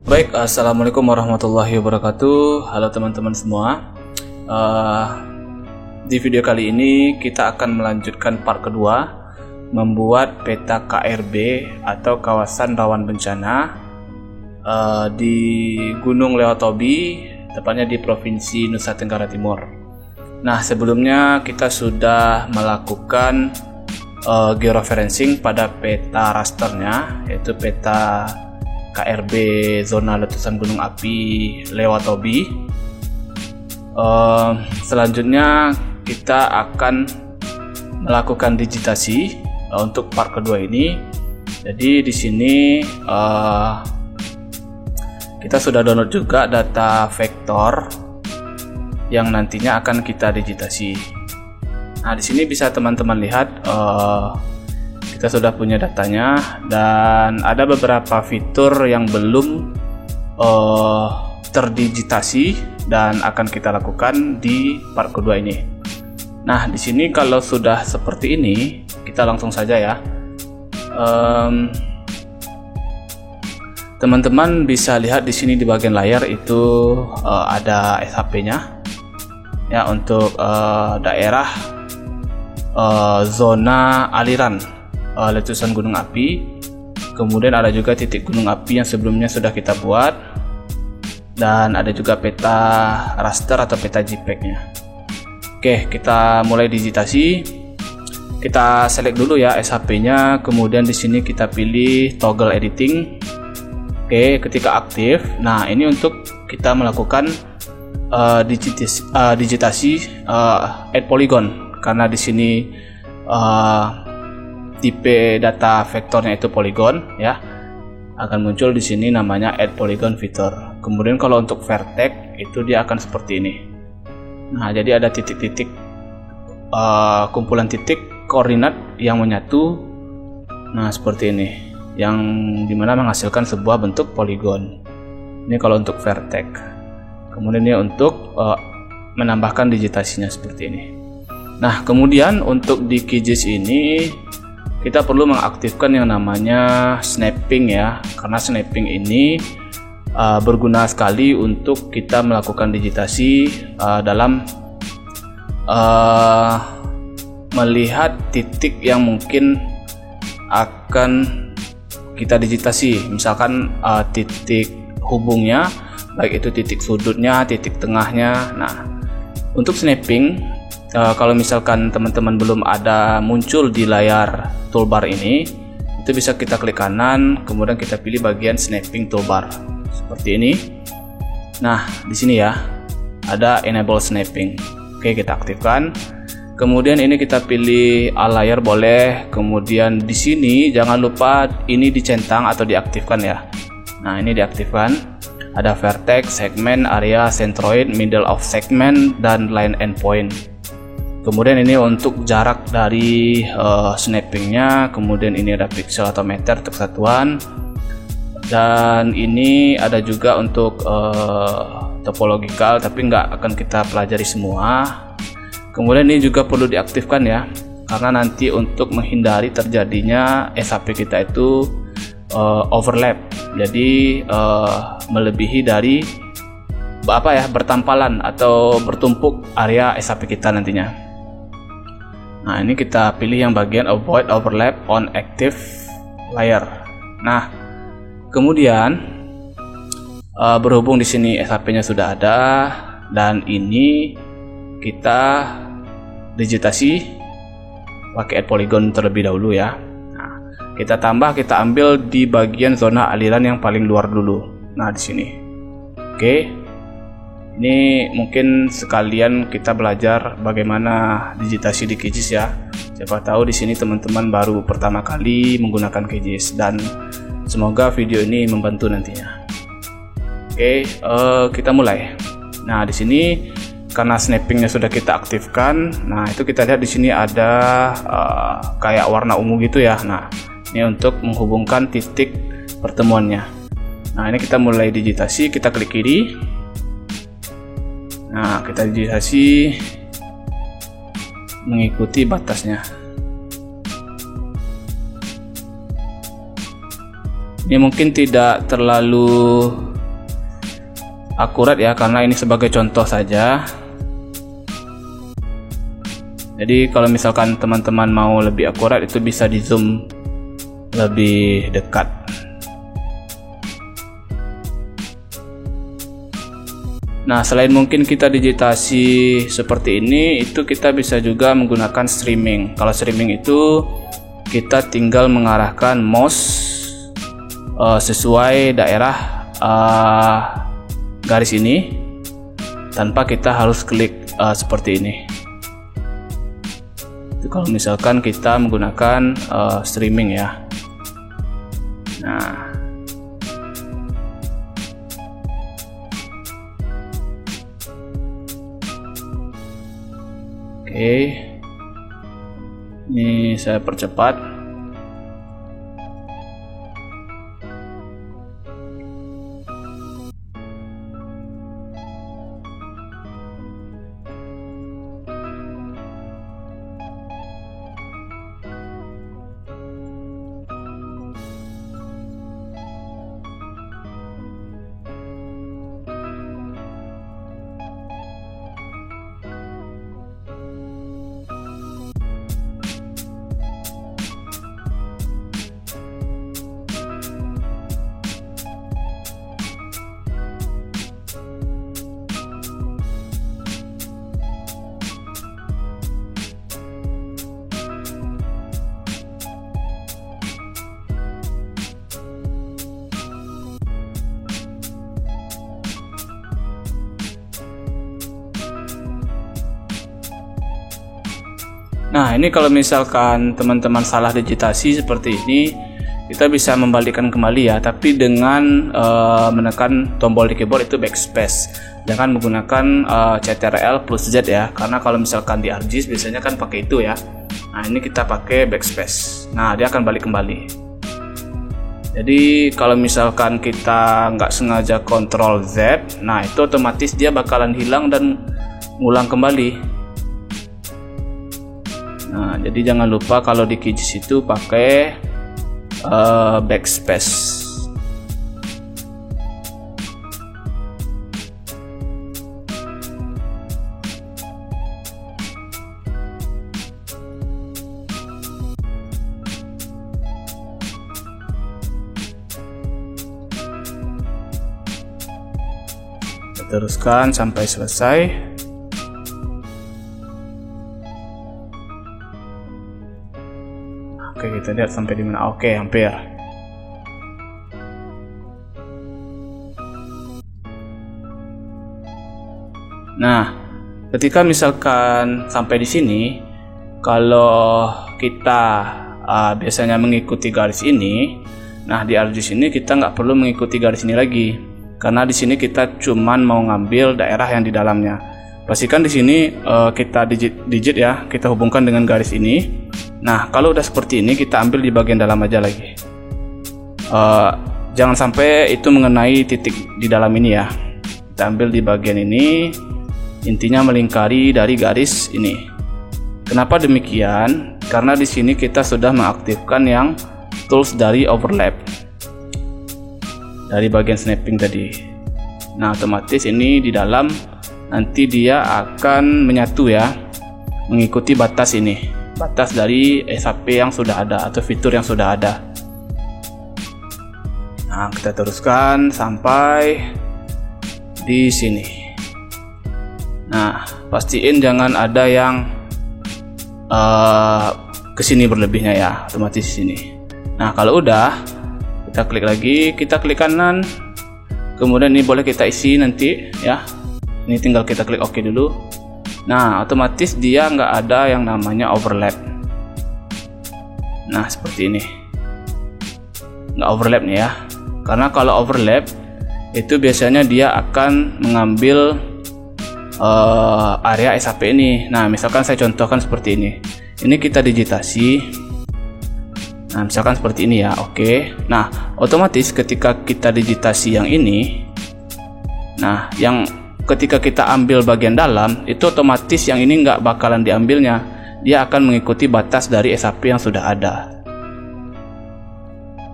Baik, assalamualaikum warahmatullahi wabarakatuh. Halo teman-teman semua. Di video kali ini kita akan melanjutkan part kedua, membuat peta KRB atau kawasan rawan bencana di Gunung Lewatobi, tepatnya di Provinsi Nusa Tenggara Timur. Nah, sebelumnya kita sudah melakukan georeferencing pada peta rasternya, yaitu peta KRB zona letusan gunung api Lewatobi. Selanjutnya kita akan melakukan digitasi untuk part kedua ini. Jadi di sini kita sudah download juga data vektor yang nantinya akan kita digitasi. Nah, di sini bisa teman-teman lihat kita sudah punya datanya, dan ada beberapa fitur yang belum terdigitasi dan akan kita lakukan di part kedua ini. Nah, di sini kalau sudah seperti ini, kita langsung saja ya. Teman-teman bisa lihat di sini di bagian layar itu ada SHP-nya ya untuk daerah zona aliran letusan gunung api. Kemudian ada juga titik gunung api yang sebelumnya sudah kita buat, dan ada juga peta raster atau peta JPEG-nya. Oke, kita mulai digitasi. Kita select dulu ya SHP-nya, kemudian di sini kita pilih toggle editing. Oke, ketika aktif, nah ini untuk kita melakukan digitasi add polygon, karena di sini tipe data vektornya itu polygon ya, akan muncul di sini namanya add polygon feature. Kemudian kalau untuk vertex itu dia akan seperti ini. Nah, jadi ada titik-titik kumpulan titik koordinat yang menyatu, nah seperti ini, yang dimana menghasilkan sebuah bentuk polygon. Ini kalau untuk vertex. Kemudian ini untuk menambahkan digitasinya seperti ini. Nah, kemudian untuk di QGIS ini kita perlu mengaktifkan yang namanya snapping ya, karena snapping ini berguna sekali untuk kita melakukan digitasi dalam melihat titik yang mungkin akan kita digitasi, misalkan titik hubungnya, baik itu titik sudutnya, titik tengahnya. Nah, untuk snapping, kalau misalkan teman-teman belum ada muncul di layar toolbar ini, itu bisa kita klik kanan, kemudian kita pilih bagian snapping toolbar seperti ini. Nah, di sini ya ada enable snapping. Oke, kita aktifkan. Kemudian ini kita pilih all layer boleh. Kemudian di sini jangan lupa ini dicentang atau diaktifkan ya. Nah, ini diaktifkan. Ada vertex, segment, area, centroid, middle of segment, dan line endpoint. Kemudian ini untuk jarak dari snappingnya. Kemudian ini ada pixel atau meter untuk satuan, dan ini ada juga untuk topological, tapi nggak akan kita pelajari semua. Kemudian ini juga perlu diaktifkan ya, karena nanti untuk menghindari terjadinya SHP kita itu overlap, jadi melebihi dari bertampalan atau bertumpuk area SHP kita nantinya. Nah, ini kita pilih yang bagian avoid overlap on active layer. Nah, kemudian berhubung di sini SHP-nya sudah ada, dan ini kita digitasi pakai add polygon terlebih dahulu ya. Nah, kita ambil di bagian zona aliran yang paling luar dulu. Nah, di sini. Oke. Ini mungkin sekalian kita belajar bagaimana digitasi di QGIS ya. Siapa tahu di sini teman-teman baru pertama kali menggunakan QGIS, dan semoga video ini membantu nantinya. Oke, kita mulai. Nah, di sini karena snappingnya sudah kita aktifkan, nah itu kita lihat di sini ada kayak warna ungu gitu ya. Nah, ini untuk menghubungkan titik pertemuannya. Nah, ini kita mulai digitasi, kita klik kiri. Nah, kita digitasi mengikuti batasnya. Ini mungkin tidak terlalu akurat ya, karena ini sebagai contoh saja. Jadi kalau misalkan teman-teman mau lebih akurat, itu bisa di zoom lebih dekat. Nah, selain mungkin kita digitasi seperti ini, itu kita bisa juga menggunakan streaming. Kalau streaming itu kita tinggal mengarahkan mouse sesuai daerah garis ini tanpa kita harus klik seperti ini. Itu kalau misalkan kita menggunakan streaming ya. Nah, oke, ini saya percepat. Nah, ini kalau misalkan teman-teman salah digitasi seperti ini, kita bisa membalikkan kembali ya, tapi dengan menekan tombol di keyboard itu backspace. Jangan menggunakan CTRL plus Z ya, karena kalau misalkan di ArcGIS biasanya kan pakai itu ya. Nah, ini kita pakai backspace. Nah, dia akan balik kembali. Jadi kalau misalkan kita nggak sengaja Ctrl Z, nah itu otomatis dia bakalan hilang dan ngulang kembali. Nah, jadi jangan lupa kalau di QGIS itu pakai backspace. Teruskan sampai selesai. Oke, kita lihat sampai di mana. Oke, hampir. Nah, ketika misalkan sampai di sini, kalau kita biasanya mengikuti garis ini, nah di ArcGIS ini kita nggak perlu mengikuti garis ini lagi, karena di sini kita cuman mau ngambil daerah yang di dalamnya. Pastikan di sini kita digit ya, kita hubungkan dengan garis ini. Nah, kalau udah seperti ini, kita ambil di bagian dalam aja lagi. Jangan sampai itu mengenai titik di dalam ini ya. Kita ambil di bagian ini, intinya melingkari dari garis ini. Kenapa demikian? Karena di sini kita sudah mengaktifkan yang tools dari overlap, dari bagian snapping tadi. Nah, otomatis ini di dalam nanti dia akan menyatu ya, mengikuti batas ini, batas dari SAP yang sudah ada atau fitur yang sudah ada. Nah, kita teruskan sampai di sini. Nah, pastiin jangan ada yang kesini berlebihnya ya, otomatis sini. Nah, kalau udah, kita klik lagi, kita klik kanan, kemudian ini boleh kita isi nanti ya. Ini tinggal kita klik OK dulu. Nah, otomatis dia nggak ada yang namanya overlap. Nah, seperti ini, nggak overlap nih ya, karena kalau overlap itu biasanya dia akan mengambil area SAP ini. Nah, misalkan saya contohkan seperti ini. Ini kita digitasi. Nah, misalkan seperti ini ya, oke. Nah, otomatis ketika kita digitasi yang ini, nah, yang ketika kita ambil bagian dalam, itu otomatis yang ini nggak bakalan diambilnya. Dia akan mengikuti batas dari SAP yang sudah ada.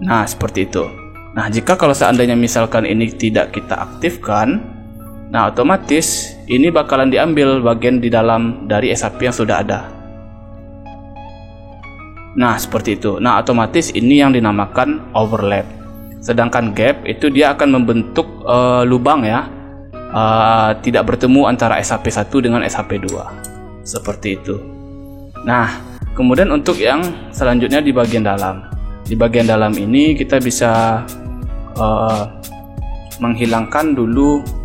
Nah, seperti itu. Nah, jika kalau seandainya misalkan ini tidak kita aktifkan, Nah, otomatis ini bakalan diambil bagian di dalam dari SAP yang sudah ada. Nah, seperti itu. Nah, otomatis ini yang dinamakan overlap. Sedangkan gap itu dia akan membentuk lubang ya. Tidak bertemu antara SAP 1 dengan SAP 2. Seperti itu. Nah, kemudian untuk yang selanjutnya di bagian dalam. Di bagian dalam ini kita bisa menghilangkan dulu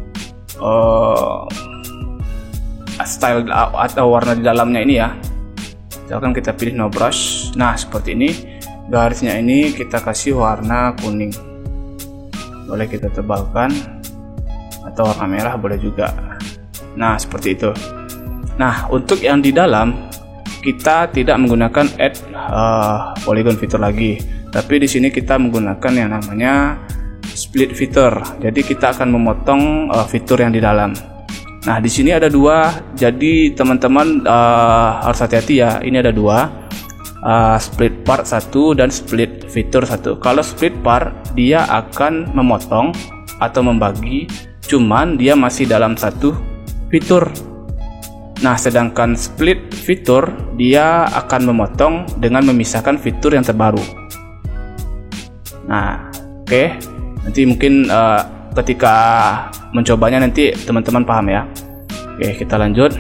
style atau warna di dalamnya ini ya. Misalkan kita pilih no brush. Nah, seperti ini. Garisnya ini kita kasih warna kuning. Boleh kita tebalkan atau warna merah boleh juga. Nah, seperti itu. Nah, untuk yang di dalam kita tidak menggunakan add polygon feature lagi, tapi di sini kita menggunakan yang namanya split feature. Jadi kita akan memotong fitur yang di dalam. Nah, di sini ada dua. Jadi teman-teman harus hati-hati ya. Ini ada dua, split part 1 dan split feature 1. Kalau split part dia akan memotong atau membagi, cuman dia masih dalam satu fitur. Nah, sedangkan split fitur dia akan memotong dengan memisahkan fitur yang terbaru. Nah, oke. Nanti mungkin ketika mencobanya nanti teman-teman paham ya. Oke, kita lanjut.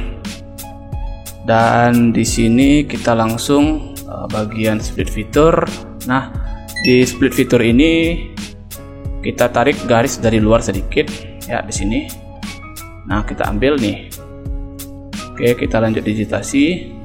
Dan di sini kita langsung bagian split fitur. Nah, di split fitur ini kita tarik garis dari luar sedikit ya di sini. Nah, kita ambil nih. Oke, kita lanjut digitasi.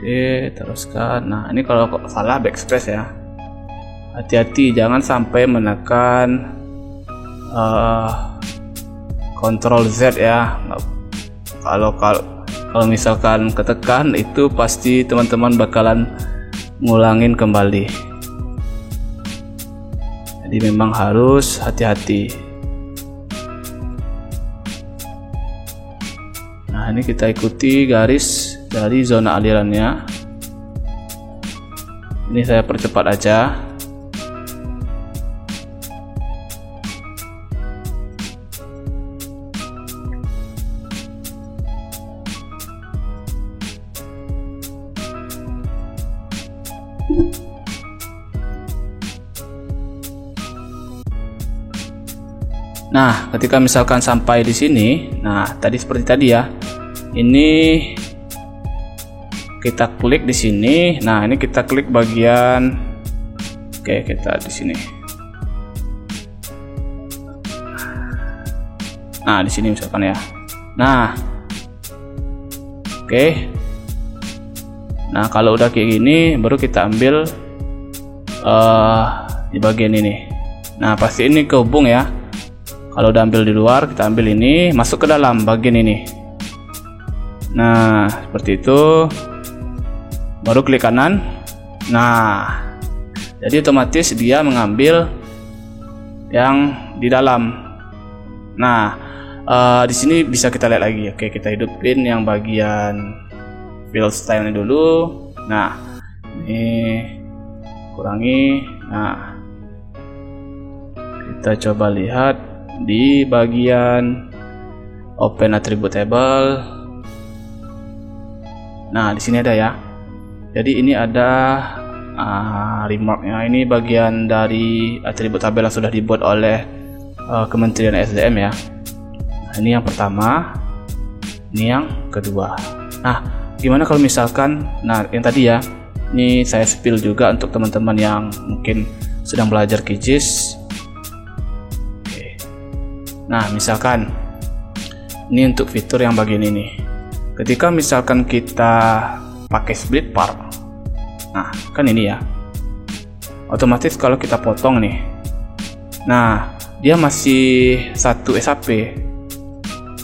Oke, teruskan. Nah, ini kalau salah backspace ya. Hati-hati, jangan sampai menekan Ctrl Z ya. Kalau misalkan ketekan itu pasti teman-teman bakalan ngulangin kembali. Jadi memang harus hati-hati. Nah, ini kita ikuti garis dari zona alirannya. Ini saya percepat aja. Nah, ketika misalkan sampai di sini, nah tadi seperti tadi ya. Ini kita klik di sini. Nah, ini kita klik bagian. Oke, kita di sini. Nah, di sini misalkan ya. Nah. Oke. Nah, kalau udah kayak gini baru kita ambil di bagian ini. Nah, pasti ini kehubung ya. Kalau udah ambil di luar, kita ambil ini, masuk ke dalam bagian ini. Nah, seperti itu. Baru klik kanan. Nah, jadi otomatis dia mengambil yang di dalam. Nah, di sini bisa kita lihat lagi. Oke, kita hidupin yang bagian fill style ini dulu. Nah, ini kurangi. Nah, kita coba lihat di bagian open attribute table. Nah, di sini ada ya. Jadi ini ada remarknya. Ini bagian dari atribut tabel yang sudah dibuat oleh Kementerian SDM ya. Nah, ini yang pertama, ini yang kedua. Nah, gimana kalau misalkan, nah yang tadi ya, ini saya spill juga untuk teman-teman yang mungkin sedang belajar QGIS. Nah, misalkan ini untuk fitur yang bagian ini. Ketika misalkan kita pakai split part, nah kan ini ya, otomatis kalau kita potong nih, nah dia masih satu SAP.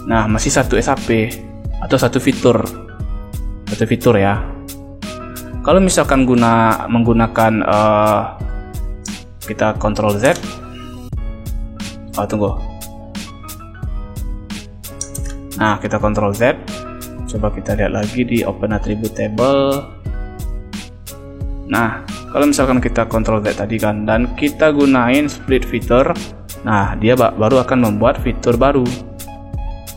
Nah, masih satu SAP atau satu fitur ya. kalau misalkan menggunakan kita Ctrl Z. Tunggu. Nah, kita Ctrl Z. Coba kita lihat lagi di Open Attribute Table. Nah, kalau misalkan kita Ctrl Z tadi kan, dan kita gunain split feature, nah dia baru akan membuat fitur baru.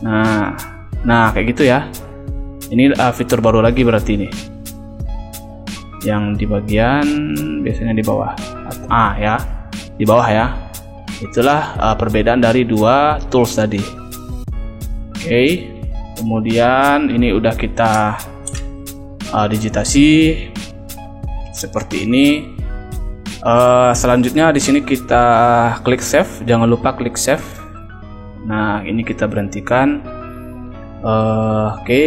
Nah kayak gitu ya. Ini fitur baru lagi berarti ini. Yang di bagian biasanya di bawah. Ya, di bawah ya. Itulah perbedaan dari dua tools tadi. Oke. Kemudian ini udah kita digitasi seperti ini. Selanjutnya di sini kita klik save. Jangan lupa klik save. Nah, ini kita berhentikan. Oke.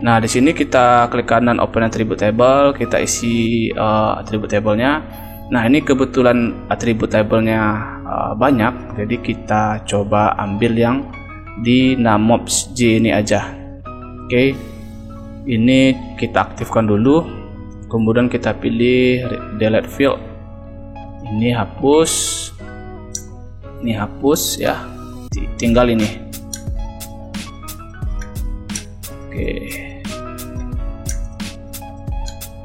Nah, di sini kita klik kanan Open Attribute Table, kita isi attribute table-nya. Nah, ini kebetulan attribute table-nya banyak, jadi kita coba ambil yang di namobs J ini aja. Oke. Ini kita aktifkan dulu. Kemudian kita pilih delete field. Ini hapus. Ini hapus ya. Tinggal ini.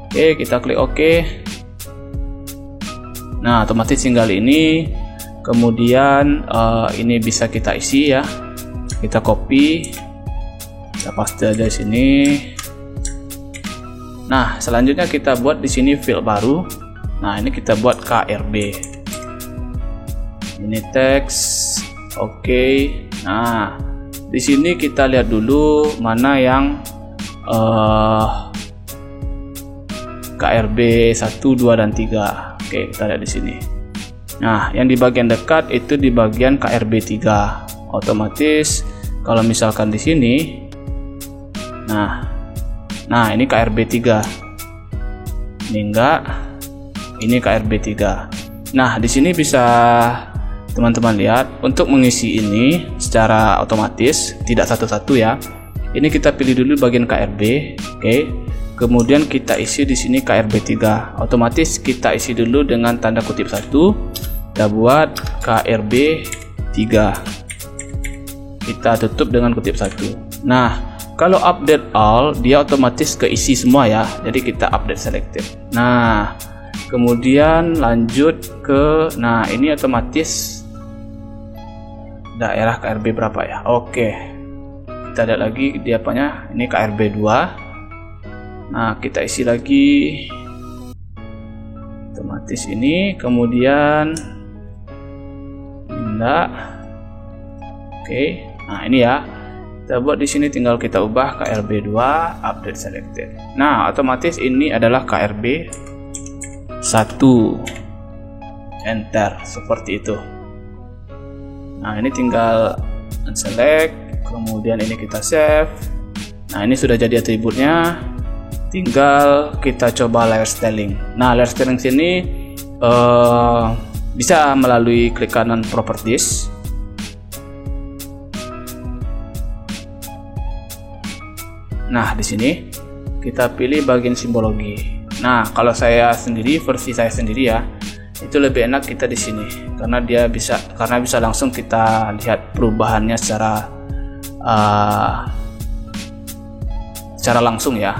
Oke, kita klik OK. Nah, otomatis tinggal ini. Kemudian ini bisa kita isi ya. Kita copy, kita paste aja di sini. Nah, selanjutnya kita buat di sini field baru. Nah, ini kita buat KRB. Ini teks. Oke. Nah, di sini kita lihat dulu mana yang KRB 1, 2 dan 3. Oke, kita lihat di sini. Nah, yang di bagian dekat itu di bagian KRB 3. Otomatis kalau misalkan di sini, nah ini KRB 3. Ini enggak. Ini KRB 3. Nah, di sini bisa teman-teman lihat untuk mengisi ini secara otomatis, tidak satu-satu ya. Ini kita pilih dulu bagian KRB, oke. Kemudian kita isi di sini KRB 3. Otomatis kita isi dulu dengan tanda kutip 1. Kita buat KRB 3. Kita tutup dengan kutip 1. Nah, kalau update all, dia otomatis keisi semua ya. Jadi kita update selected. Nah, kemudian lanjut ke, nah ini otomatis daerah KRB berapa ya? Oke, kita lihat lagi di apanya. Ini KRB 2. Nah, kita isi lagi otomatis ini. Kemudian enggak. Oke, nah ini ya. Kita buat di sini, tinggal kita ubah KRB 2 update selected. Nah, otomatis ini adalah KRB 1. Enter seperti itu. Nah, ini tinggal unselect, kemudian ini kita save. Nah, ini sudah jadi atributnya. Tinggal kita coba layer styling. Nah, layer styling sini bisa melalui klik kanan properties. Nah, di sini kita pilih bagian simbologi. Nah, kalau saya sendiri, versi saya sendiri ya, itu lebih enak kita di sini karena bisa langsung kita lihat perubahannya secara langsung ya.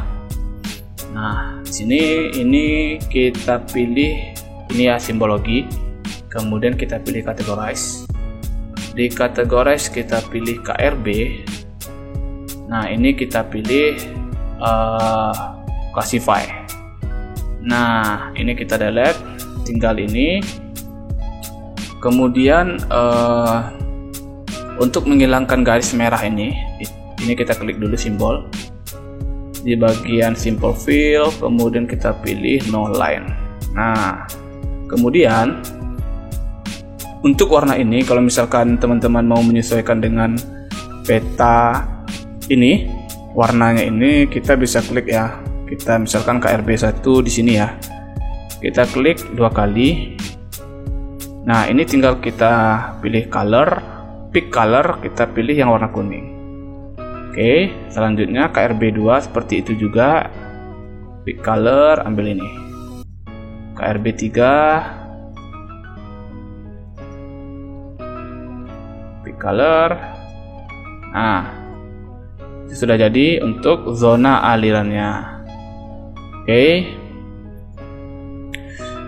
Nah, di sini ini kita pilih ini ya simbologi. Kemudian kita pilih categorize. Di categorize kita pilih KRB. Nah, ini kita pilih classify. Nah, ini kita delete, tinggal ini. Kemudian untuk menghilangkan garis merah ini kita klik dulu simbol di bagian simple fill, kemudian kita pilih no line. Nah, kemudian untuk warna ini, kalau misalkan teman-teman mau menyesuaikan dengan peta ini, warnanya ini kita bisa klik ya. Kita misalkan KRB 1 di sini ya. Kita klik 2 kali. Nah, ini tinggal kita pilih color, pick color, kita pilih yang warna kuning. Oke, selanjutnya KRB 2 seperti itu juga. pick color, ambil ini KRB 3, pick color. Nah, itu sudah jadi untuk zona alirannya. Oke.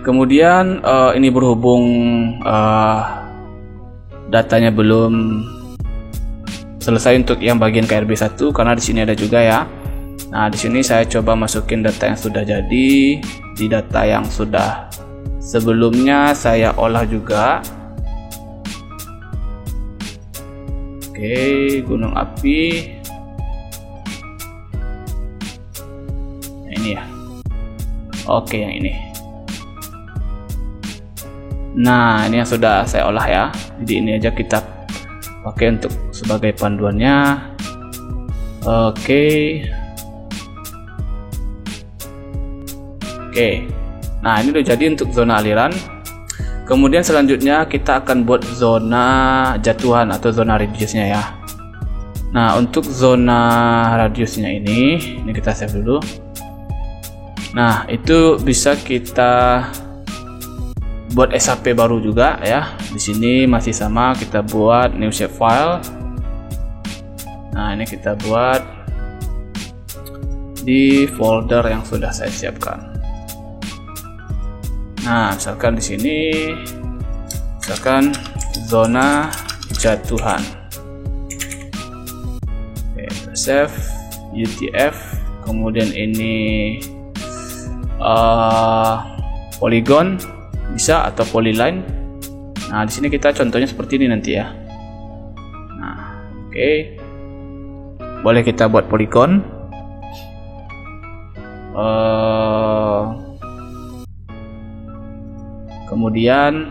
Kemudian ini berhubung datanya belum selesai untuk yang bagian KRB 1 karena di sini ada juga ya. Nah, di sini saya coba masukin data yang sudah jadi di data yang sudah sebelumnya saya olah juga. Oke, gunung api. Nah, ini ya. Oke, yang ini. Nah, ini yang sudah saya olah ya. Jadi ini aja kita pakai untuk sebagai panduannya. Oke. Nah, ini udah jadi untuk zona aliran. Kemudian selanjutnya kita akan buat zona jatuhan atau zona radiusnya ya. Nah, untuk zona radiusnya ini kita save dulu. Nah, itu bisa kita buat SAP baru juga ya. Di sini masih sama, kita buat new shape file. Nah, ini kita buat di folder yang sudah saya siapkan. Nah, misalkan di sini, misalkan zona jatuhan. Oke, save UTF. Kemudian ini polygon bisa atau polyline. Nah, di sini kita contohnya seperti ini nanti ya. Nah, oke. Boleh kita buat polygon. Kemudian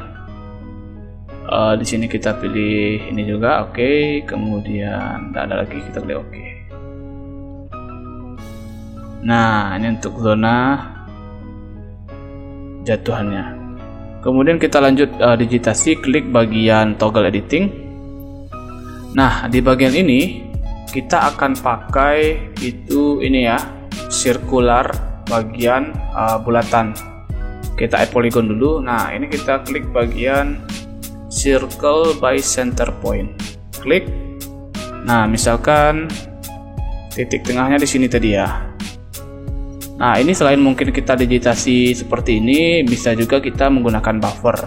di sini kita pilih ini juga, oke. Kemudian tidak ada lagi, kita pilih oke. Nah, ini untuk zona jatuhannya. Kemudian kita lanjut digitasi, klik bagian toggle editing. Nah, di bagian ini kita akan pakai itu ini ya, circular bagian bulatan. Kita add polygon dulu. Nah, ini kita klik bagian circle by center point. Klik. Nah, misalkan titik tengahnya di sini tadi ya. Nah, ini selain mungkin kita digitasi seperti ini, bisa juga kita menggunakan buffer.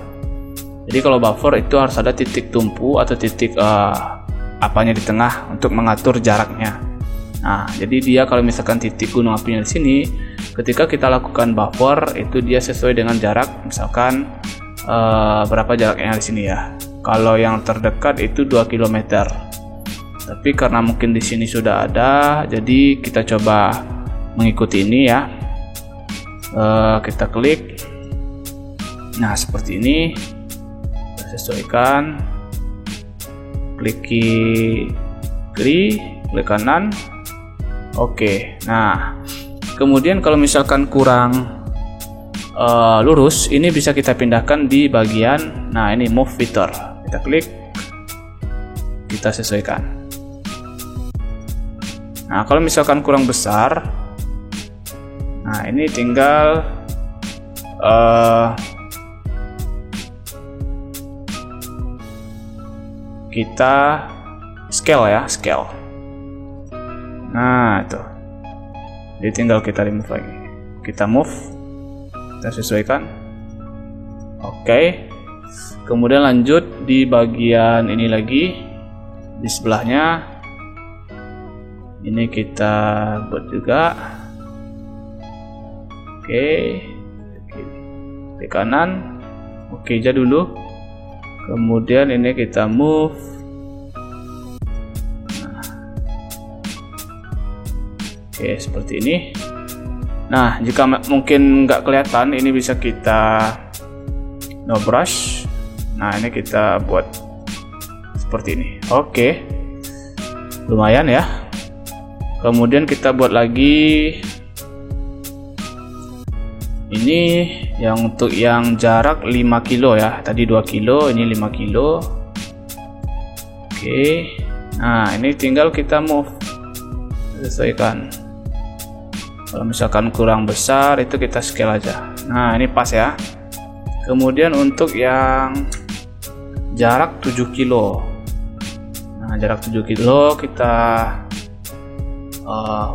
Jadi kalau buffer itu harus ada titik tumpu atau titik apanya di tengah untuk mengatur jaraknya. Nah, jadi dia kalau misalkan titik gunung apinya di sini, ketika kita lakukan buffer itu dia sesuai dengan jarak, misalkan berapa jaraknya di sini ya. Kalau yang terdekat itu 2 km. Tapi karena mungkin di sini sudah ada, jadi kita coba mengikuti ini ya. Kita klik. Nah, seperti ini. Kita sesuaikan. Klik kiri, klik kanan. Oke. Nah, kemudian kalau misalkan kurang lurus, ini bisa kita pindahkan di bagian, nah ini move feature. Kita klik, kita sesuaikan. Nah, kalau misalkan kurang besar, nah ini tinggal kita scale ya, scale. Nah, itu. Jadi tinggal kita remove lagi. Kita move, kita sesuaikan. Oke. Kemudian lanjut di bagian ini lagi, di sebelahnya. Ini kita buat juga. Oke. Di kanan. Oke aja dulu. Kemudian ini kita move. Oke, seperti ini. Nah, jika mungkin nggak kelihatan, ini bisa kita no brush. Nah, ini kita buat seperti ini. Oke, lumayan ya. Kemudian kita buat lagi ini yang untuk yang jarak 5 kilo ya. Tadi 2 kilo, ini 5 kilo. Oke. Nah, ini tinggal kita move, sesuaikan. Kalau misalkan kurang besar itu kita scale aja. Nah, ini pas ya. Kemudian untuk yang jarak 7 kilo. Nah, jarak 7 kilo kita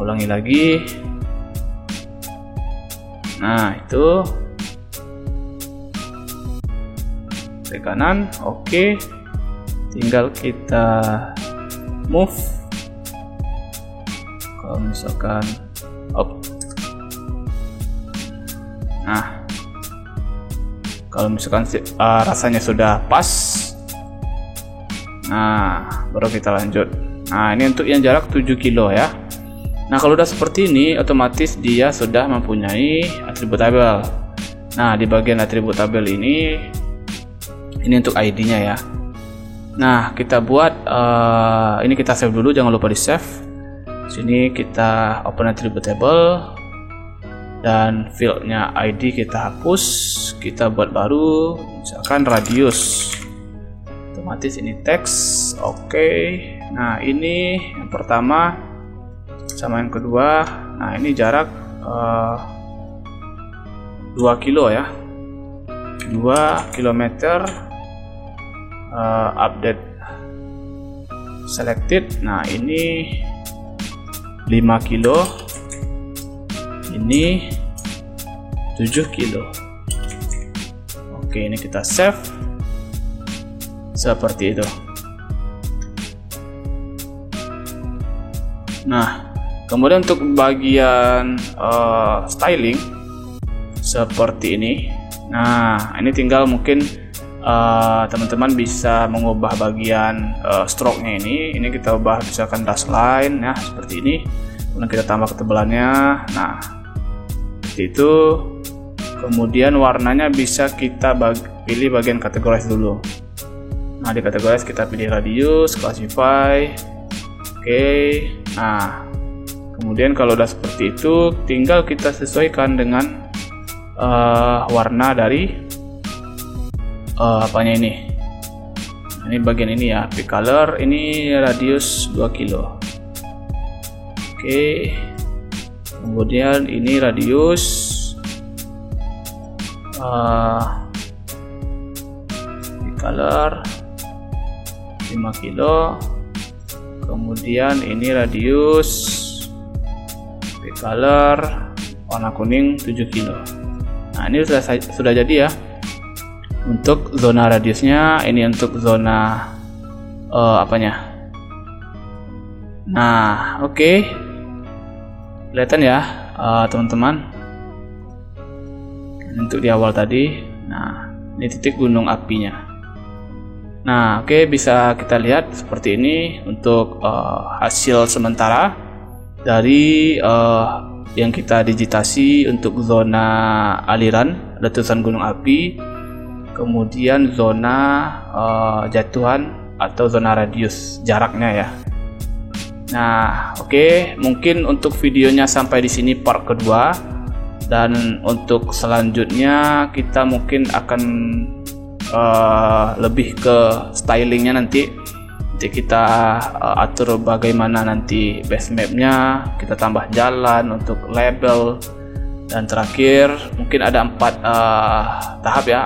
ulangi lagi. Nah, itu klik kanan, oke. Tinggal kita move. Kalau misalkan nah, kalau misalkan rasanya sudah pas, nah baru kita lanjut. Nah, ini untuk yang jarak 7 kilo ya. Nah, kalau udah seperti ini, otomatis dia sudah mempunyai atribut tabel. Nah, di bagian atribut tabel ini untuk ID-nya ya. Nah, kita buat ini kita save dulu, jangan lupa di save. Sini kita open atribut table dan fieldnya ID kita hapus, kita buat baru, misalkan radius. Otomatis ini teks, oke. Nah, ini yang pertama sama yang kedua. Nah, ini jarak 2 kilo ya, 2 kilometer. Update selected. Nah, ini 5 kilo, ini 7 kilo. Oke, ini kita save seperti itu. Nah, kemudian untuk bagian styling seperti ini. Nah, ini tinggal mungkin teman-teman bisa mengubah bagian stroke-nya ini. Ini kita ubah misalkan dash line ya, seperti ini. Kemudian kita tambah ketebalannya. Nah, seperti itu. Kemudian warnanya bisa kita pilih bagian categorize dulu. Nah, di categorize kita pilih radius, classify. Oke. Nah, kemudian kalau udah seperti itu, tinggal kita sesuaikan dengan warna dari apanya ini. Ini bagian ini ya, pick color, ini radius 2 kilo. Oke. Kemudian ini radius pick color 5 kilo. Kemudian ini radius pick color warna kuning 7 kilo. Nah, ini sudah jadi ya. Untuk zona radiusnya, ini untuk zona apanya. Nah, oke. Kelihatan ya teman-teman, untuk di awal tadi. Nah, ini titik gunung apinya. Nah, oke, bisa kita lihat seperti ini untuk hasil sementara dari yang kita digitasi untuk zona aliran letusan gunung api, kemudian zona jatuhan atau zona radius jaraknya ya. Nah, oke, mungkin untuk videonya sampai di sini part kedua, dan untuk selanjutnya kita mungkin akan lebih ke stylingnya nanti kita atur bagaimana nanti base mapnya, kita tambah jalan untuk label. Dan terakhir mungkin ada 4 tahap ya,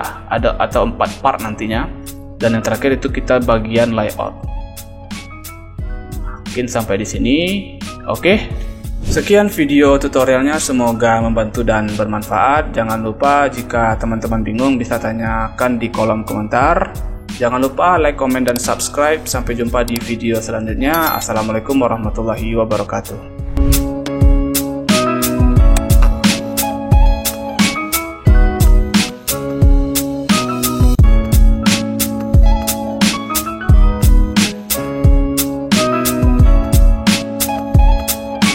atau 4 part nantinya. Dan yang terakhir itu kita bagian layout. Mungkin sampai di sini. Oke. Sekian video tutorialnya, semoga membantu dan bermanfaat. Jangan lupa jika teman-teman bingung bisa tanyakan di kolom komentar. Jangan lupa like, comment, dan subscribe. Sampai jumpa di video selanjutnya. Assalamualaikum warahmatullahi wabarakatuh.